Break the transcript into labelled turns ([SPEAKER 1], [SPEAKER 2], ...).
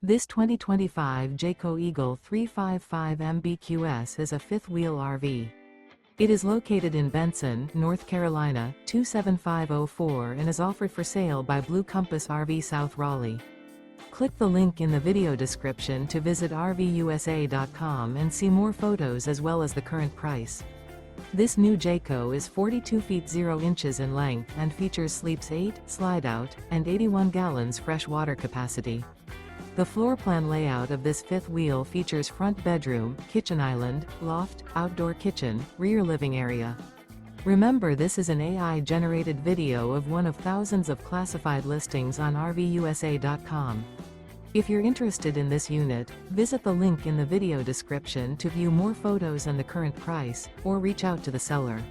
[SPEAKER 1] This 2025 Jayco Eagle 355 MBQS is a fifth-wheel RV. It is located in Benson, North Carolina, 27504 and is offered for sale by Blue Compass RV South Raleigh. Click the link in the video description to visit RVUSA.com and see more photos as well as the current price. This new Jayco is 42 feet 0 inches in length and features sleeps 8, slide-out, and 81 gallons fresh water capacity. The floor plan layout of this fifth wheel features front bedroom, kitchen island, loft, outdoor kitchen, rear living area. Remember, this is an AI-generated video of one of thousands of classified listings on RVUSA.com. If you're interested in this unit, visit the link in the video description to view more photos and the current price, or reach out to the seller.